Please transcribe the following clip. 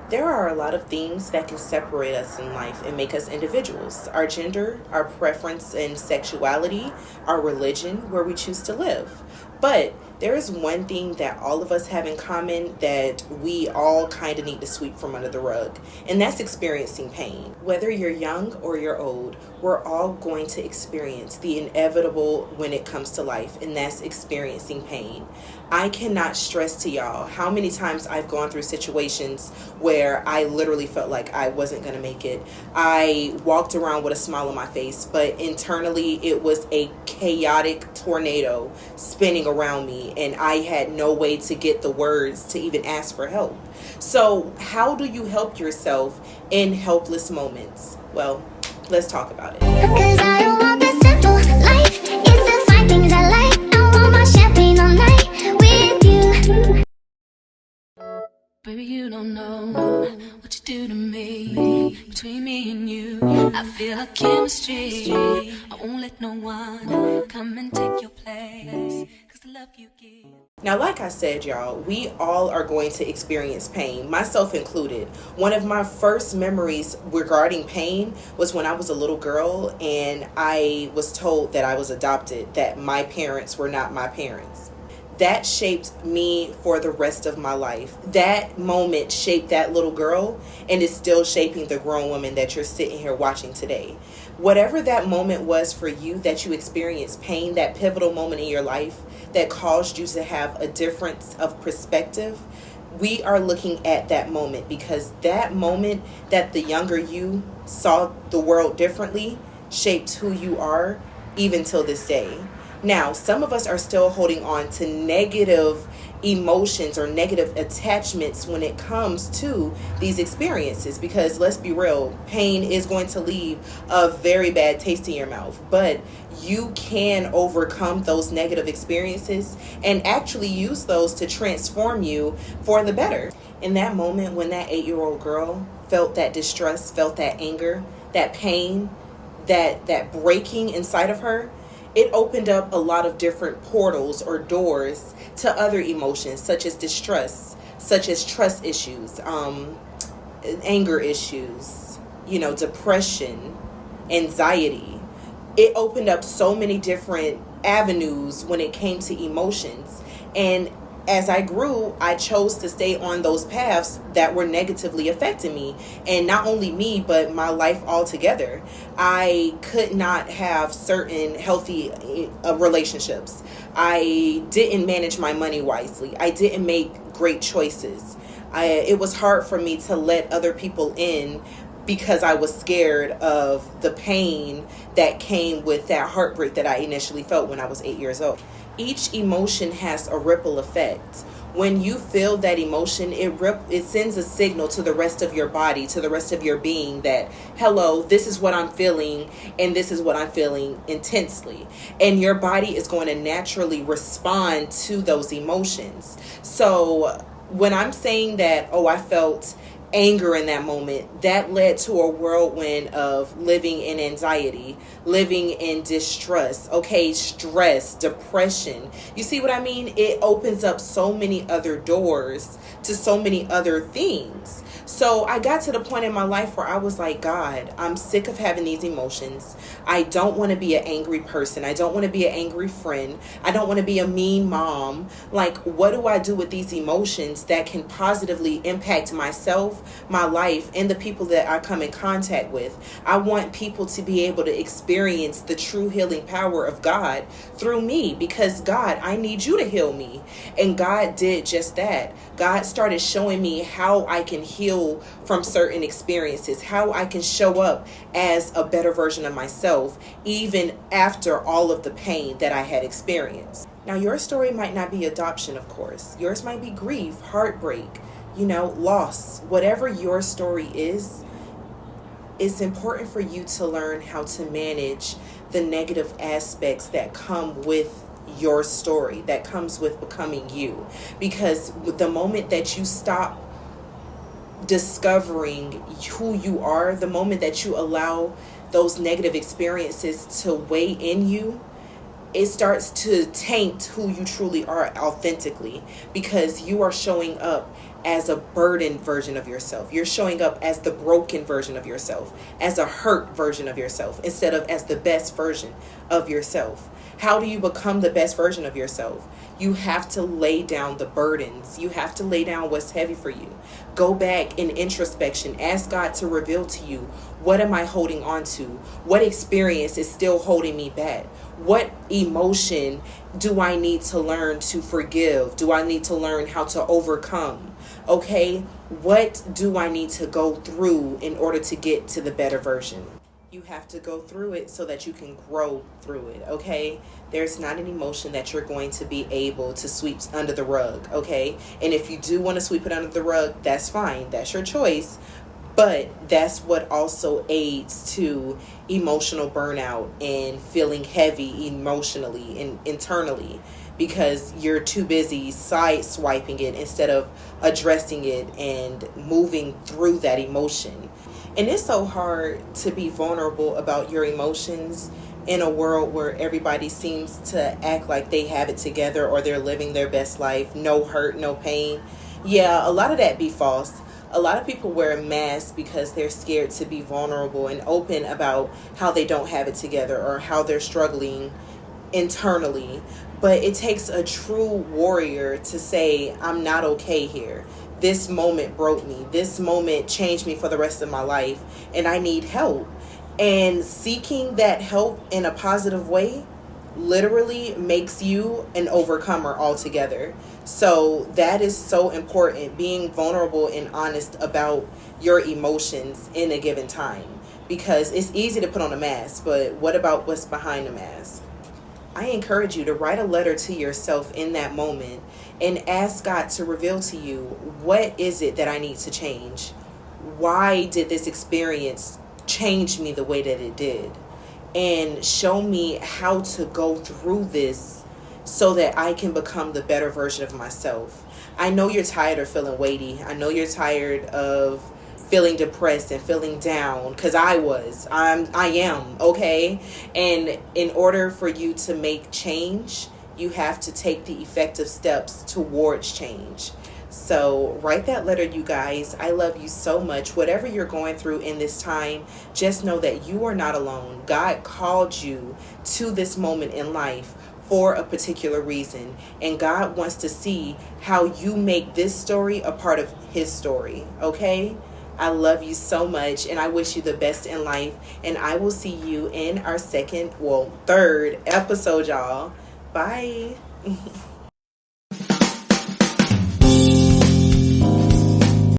There are a lot of things that can separate us in life and make us individuals. Our gender, our preference in sexuality, our religion, where we choose to live. But there is one thing that all of us have in common that we all kind of need to sweep from under the rug, and that's experiencing pain. Whether you're young or you're old, we're all going to experience the inevitable when it comes to life, and that's experiencing pain. I cannot stress to y'all how many times I've gone through situations where I literally felt like I wasn't going to make it. I walked around with a smile on my face, but internally it was a chaotic tornado spinning around me, and I had no way to get the words to even ask for help. So, how do you help yourself in helpless moments? Well, let's talk about it. Cause I don't want the simple life. It's the fine things I like. I want my champagne all night with you. Baby, you don't know what you do to me. Between me and you, I feel a chemistry. I won't let no one come and take your place. Cause the love you give. Now, like I said, y'all, we all are going to experience pain, myself included. One of my first memories regarding pain was when I was a little girl and I was told that I was adopted, that my parents were not my parents. That shaped me for the rest of my life. That moment shaped that little girl and is still shaping the grown woman that you're sitting here watching today. Whatever that moment was for you, that you experienced pain, that pivotal moment in your life that caused you to have a difference of perspective, we are looking at that moment because that moment that the younger you saw the world differently shaped who you are even till this day. Now, some of us are still holding on to negative emotions or negative attachments when it comes to these experiences because let's be real, pain is going to leave a very bad taste in your mouth, but you can overcome those negative experiences and actually use those to transform you for the better. In that moment when that 8-year-old girl felt that distress, felt that anger, that pain, that breaking inside of her, it opened up a lot of different portals or doors to other emotions such as distress, such as trust issues, anger issues, depression, anxiety. It opened up so many different avenues when it came to emotions. And as I grew, I chose to stay on those paths that were negatively affecting me. And not only me, but my life altogether. I could not have certain healthy relationships. I didn't manage my money wisely. I didn't make great choices. It was hard for me to let other people in because I was scared of the pain that came with that heartbreak that I initially felt when I was 8 years old. Each emotion has a ripple effect. When you feel that emotion, it sends a signal to the rest of your body, to the rest of your being that, hello, this is what I'm feeling, and this is what I'm feeling intensely. And your body is going to naturally respond to those emotions. So when I'm saying that, I felt anger in that moment, that led to a whirlwind of living in anxiety, living in distress, stress, depression. You see what I mean? It opens up so many other doors to so many other things. So I got to the point in my life where I was like, God, I'm sick of having these emotions. I don't want to be an angry person. I don't want to be an angry friend. I don't want to be a mean mom. Like, what do I do with these emotions that can positively impact myself, my life, and the people that I come in contact with? I want people to be able to experience the true healing power of God through me because, God, I need you to heal me. And God did just that. God started showing me how I can heal from certain experiences, how I can show up as a better version of myself, even after all of the pain that I had experienced. Now, your story might not be adoption, of course. Yours might be grief, heartbreak, loss. Whatever your story is, it's important for you to learn how to manage the negative aspects that come with your story, that comes with becoming you. Because the moment that you stop discovering who you are, the moment that you allow those negative experiences to weigh in you, it starts to taint who you truly are authentically, because you are showing up as a burdened version of yourself. You're showing up as the broken version of yourself, as a hurt version of yourself, instead of as the best version of yourself. How do you become the best version of yourself? You have to lay down the burdens. You have to lay down what's heavy for you. Go back in introspection. Ask God to reveal to you, what am I holding on to? What experience is still holding me back? What emotion do I need to learn to forgive? Do I need to learn how to overcome? Okay, what do I need to go through in order to get to the better version? You have to go through it so that you can grow through it, okay? There's not an emotion that you're going to be able to sweep under the rug, okay? And if you do want to sweep it under the rug, that's fine. That's your choice. But that's what also aids to emotional burnout and feeling heavy emotionally and internally, because you're too busy side swiping it instead of addressing it and moving through that emotion. And it's so hard to be vulnerable about your emotions in a world where everybody seems to act like they have it together or they're living their best life. No hurt, no pain. Yeah, a lot of that be false. A lot of people wear masks because they're scared to be vulnerable and open about how they don't have it together or how they're struggling internally. But it takes a true warrior to say, I'm not okay here. This moment broke me. This moment changed me for the rest of my life, and I need help. And seeking that help in a positive way literally makes you an overcomer altogether. So that is so important, being vulnerable and honest about your emotions in a given time, because it's easy to put on a mask, but what about what's behind the mask? I encourage you to write a letter to yourself in that moment and ask God to reveal to you, what is it that I need to change? Why did this experience change me the way that it did? And show me how to go through this so that I can become the better version of myself. I know you're tired of feeling weighty. I know you're tired of feeling depressed and feeling down, because I am, okay? And in order for you to make change, you have to take the effective steps towards change. So write that letter, you guys. I love you so much. Whatever you're going through in this time, just know that you are not alone. God called you to this moment in life for a particular reason, and God wants to see how you make this story a part of his story, okay? I love you so much, and I wish you the best in life, and I will see you in our third episode, y'all. Bye.